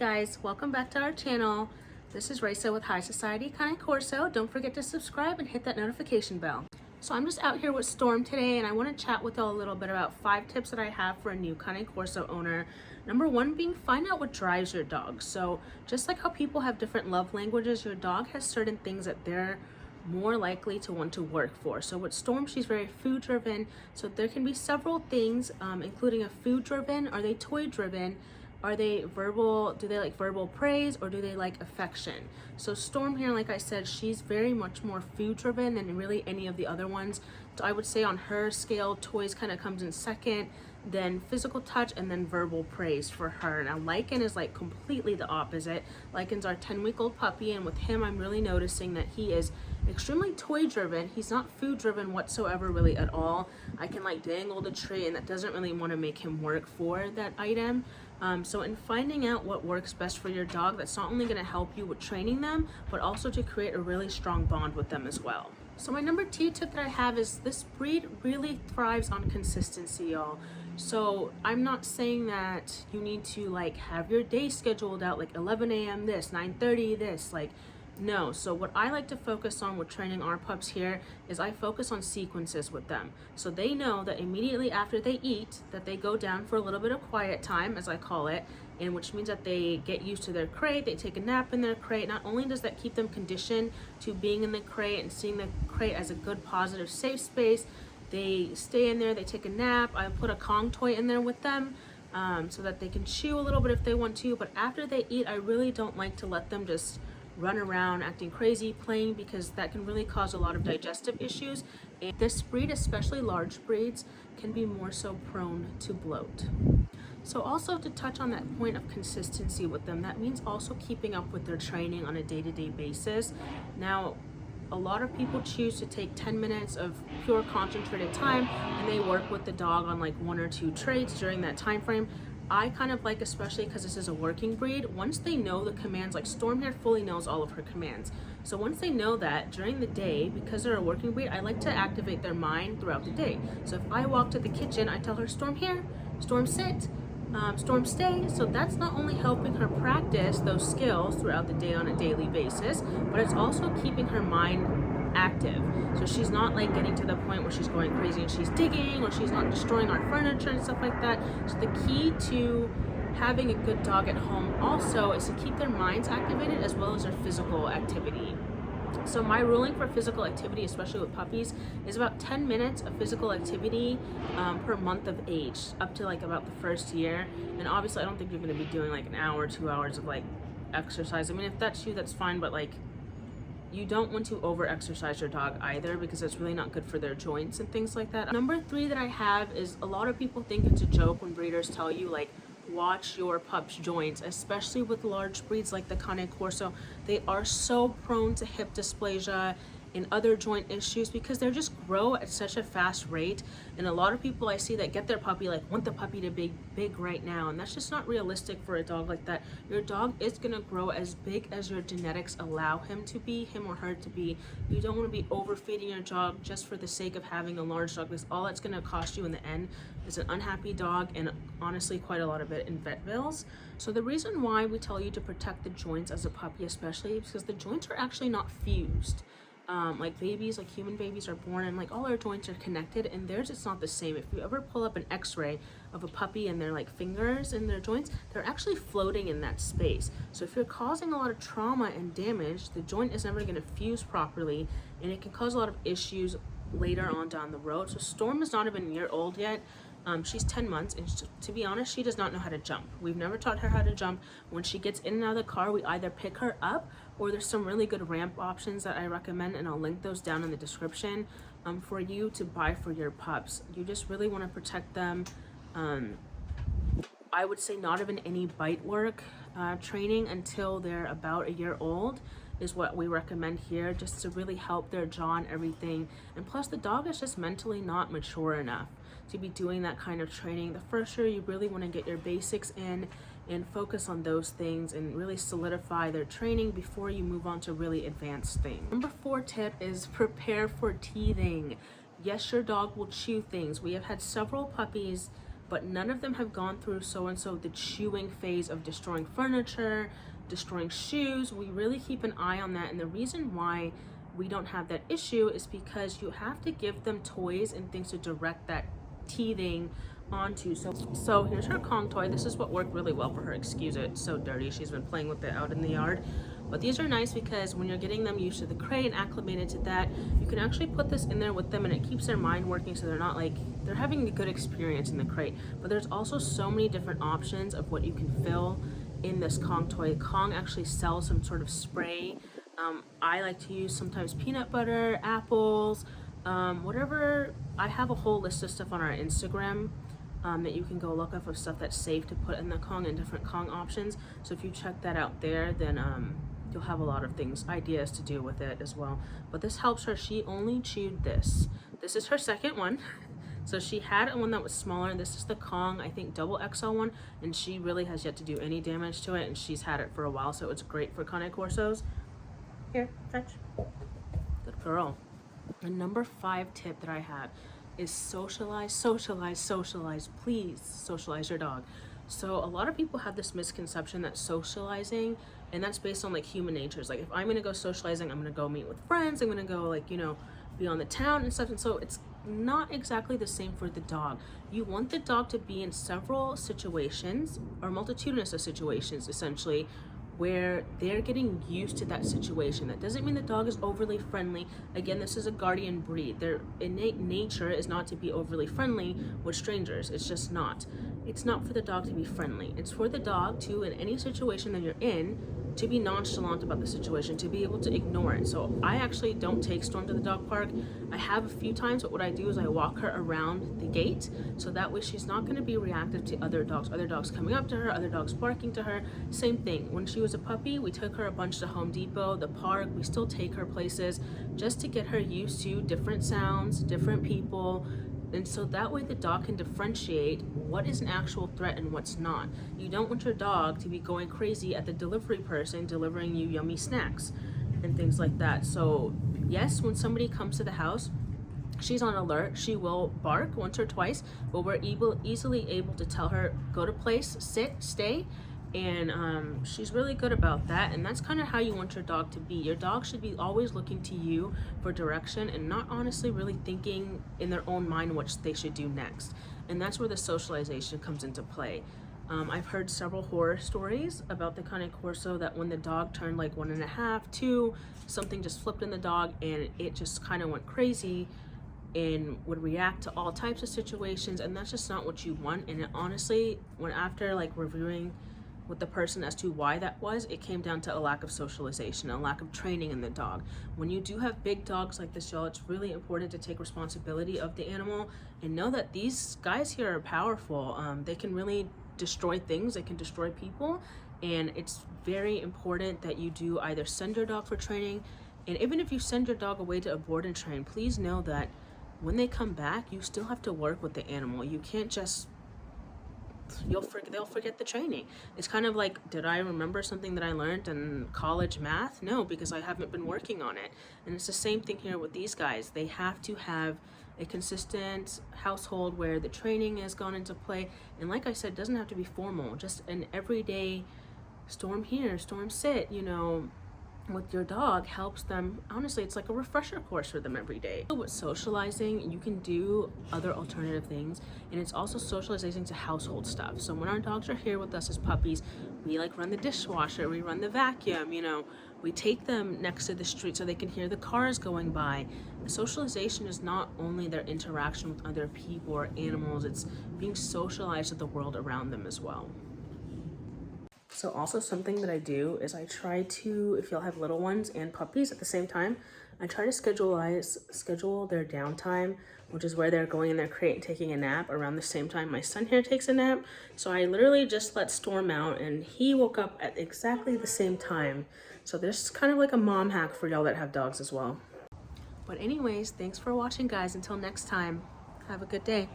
guys, welcome back to our channel. This is Raisa with High Society Cane Corso. Don't forget to subscribe and hit that notification bell. So I'm just out here with Storm today, and I want to chat with y'all a little bit about 5 tips that I have for a new Cane Corso owner. Number 1 being, find out what drives your dog. So just like how people have different love languages, your dog has certain things that they're more likely to want to work for. So with Storm, she's very food driven. So there can be several things, including a food driven. Are they toy driven? Are they verbal? Do they like verbal praise, or do they like affection? So Storm here, like I said, she's very much more food driven than really any of the other ones. So I would say on her scale, toys kind of comes in second, then physical touch, and then verbal praise for her. Now Lycan is like completely the opposite. Lycan's our 10-week-old puppy, and with him I'm really noticing that he is extremely toy driven. He's not food driven whatsoever, really, at all. I can like dangle the tree, and that doesn't really want to make him work for that item. So in finding out what works best for your dog, that's not only going to help you with training them, but also to create a really strong bond with them as well. So my number 2 tip that I have is this breed really thrives on consistency, y'all. So I'm not saying that you need to like have your day scheduled out, like 11 a.m. this, 9:30 this, like no. So what I like to focus on with training our pups here is I focus on sequences with them. So they know that immediately after they eat, that they go down for a little bit of quiet time, as I call it, and which means that they get used to their crate, they take a nap in their crate. Not only does that keep them conditioned to being in the crate and seeing the crate as a good, positive, safe space, they stay in there, they take a nap. I put a Kong toy in there with them so that they can chew a little bit if they want to, but after they eat, I really don't like to let them just run around acting crazy, playing, because that can really cause a lot of digestive issues. And this breed, especially large breeds, can be more so prone to bloat. So also to touch on that point of consistency with them, that means also keeping up with their training on a day-to-day basis. Now, a lot of people choose to take 10 minutes of pure concentrated time, and they work with the dog on like 1 or 2 traits during that time frame. I kind of like, especially because this is a working breed, once they know the commands, like Storm here fully knows all of her commands. So once they know that during the day, because they're a working breed, I like to activate their mind throughout the day. So if I walk to the kitchen, I tell her, Storm here, Storm sit, Storm stay. So that's not only helping her practice those skills throughout the day on a daily basis, but it's also keeping her mind active. So she's not like getting to the point where she's going crazy and she's digging, or she's not destroying our furniture and stuff like that. So the key to having a good dog at home also is to keep their minds activated as well as their physical activity. So my ruling for physical activity, especially with puppies, is about 10 minutes of physical activity per month of age, up to like about the first year. And obviously I don't think you're going to be doing like an hour, 2 hours of like exercise. I mean, if that's you, that's fine, but like you don't want to over exercise your dog either, because it's really not good for their joints and things like that. Number 3 that I have is, a lot of people think it's a joke when breeders tell you like, watch your pup's joints, especially with large breeds like the Cane Corso. They are so prone to hip dysplasia and other joint issues because they just grow at such a fast rate. And a lot of people I see that get their puppy like want the puppy to be big right now, and that's just not realistic for a dog like that. Your dog is gonna grow as big as your genetics allow him to be, him or her to be. You don't want to be overfeeding your dog just for the sake of having a large dog, because all it's gonna cost you in the end is an unhappy dog, and honestly quite a lot of it in vet bills. So the reason why we tell you to protect the joints as a puppy especially is because the joints are actually not fused. Like babies, like human babies are born and like all our joints are connected, and theirs it's not the same. If you ever pull up an x-ray of a puppy and their like fingers and their joints, they're actually floating in that space. So if you're causing a lot of trauma and damage, the joint is never going to fuse properly, and it can cause a lot of issues later on down the road. So Storm is not even a year old yet. She's 10 months, and to be honest, she does not know how to jump. We've never taught her how to jump. When she gets in and out of the car, we either pick her up, or there's some really good ramp options that I recommend, and I'll link those down in the description for you to buy for your pups. You just really want to protect them. I would say not even any bite work training until they're about a year old is what we recommend here, just to really help their jaw and everything. And plus the dog is just mentally not mature enough to be doing that kind of training. The first year you really want to get your basics in and focus on those things and really solidify their training before you move on to really advanced things. Number 4 tip is prepare for teething. Yes, your dog will chew things. We have had several puppies but none of them have gone through so-and-so the chewing phase of destroying furniture, destroying shoes. We really keep an eye on that, and the reason why we don't have that issue is because you have to give them toys and things to direct that teething onto. So here's her Kong toy. This is what worked really well for her. Excuse it, it's so dirty. She's been playing with it out in the yard. But these are nice because when you're getting them used to the crate and acclimated to that, you can actually put this in there with them, and it keeps their mind working, so they're not like, they're having a good experience in the crate. But there's also so many different options of what you can fill in this Kong toy. Kong actually sells some sort of spray. I like to use sometimes peanut butter, apples, whatever. I have a whole list of stuff on our Instagram that you can go look up of stuff that's safe to put in the Kong and different Kong options. So if you check that out there, then you'll have a lot of things, ideas to do with it as well. But this helps her. She only chewed this. This is her second one. So she had one that was smaller. This is the Kong, I think double XL one, and she really has yet to do any damage to it, and she's had it for a while, so it's great for Cane Corsos. Here, fetch. Good girl. The number 5 tip that I have is socialize, socialize, socialize. Please socialize your dog. So a lot of people have this misconception that socializing, and that's based on like human nature. It's like, if I'm gonna go socializing, I'm gonna go meet with friends, I'm gonna go like, you know, be on the town and stuff. And so it's not exactly the same for the dog. You want the dog to be in several situations, or multitudinous of situations essentially, where they're getting used to that situation. That doesn't mean the dog is overly friendly. Again, this is a guardian breed. Their innate nature is not to be overly friendly with strangers. It's just not. It's not for the dog to be friendly. It's for the dog to, in any situation that you're in, to be nonchalant about the situation, to be able to ignore it. So I actually don't take Storm to the dog park. I have a few times, but what I do is I walk her around the gate, so that way she's not going to be reactive to other dogs coming up to her, other dogs barking to her. Same thing, when she was a puppy, we took her a bunch to Home Depot, the park. We still take her places just to get her used to different sounds, different people. And so that way the dog can differentiate what is an actual threat and what's not. You don't want your dog to be going crazy at the delivery person delivering you yummy snacks and things like that. So yes, when somebody comes to the house, she's on alert. She will bark once or twice, but we're easily able to tell her, go to place, sit, stay. And she's really good about that, and that's kind of how you want your dog to be. Your dog should be always looking to you for direction and not honestly really thinking in their own mind what they should do next. And that's where the socialization comes into play. I've heard several horror stories about the Cane Corso that when the dog turned like 1.5, 2, something just flipped in the dog and it just kind of went crazy and would react to all types of situations, and that's just not what you want. And it, honestly, when after like reviewing with the person as to why that was, it came down to a lack of socialization, a lack of training in the dog. When you do have big dogs like this, y'all, it's really important to take responsibility of the animal and know that these guys here are powerful. They can really destroy things, they can destroy people, and it's very important that you do either send your dog for training, and even if you send your dog away to a board and train, please know that when they come back, you still have to work with the animal. You can't just they'll forget the training. It's kind of like, did I remember something that I learned in college math? No, because I haven't been working on it. And it's the same thing here with these guys. They have to have a consistent household where the training has gone into play. And like I said, it doesn't have to be formal, just an everyday Storm here, Storm sit, you know, with your dog helps them. Honestly, it's like a refresher course for them every day. With socializing, you can do other alternative things, and it's also socializing to household stuff. So when our dogs are here with us as puppies, we like run the dishwasher, we run the vacuum, you know, we take them next to the street so they can hear the cars going by. Socialization is not only their interaction with other people or animals, it's being socialized with the world around them as well. So also something that I do is I try to, if y'all have little ones and puppies at the same time, I try to schedule their downtime, which is where they're going in their crate and taking a nap around the same time my son here takes a nap. So I literally just let Storm out and he woke up at exactly the same time. So this is kind of like a mom hack for y'all that have dogs as well. But anyways, thanks for watching, guys. Until next time, have a good day.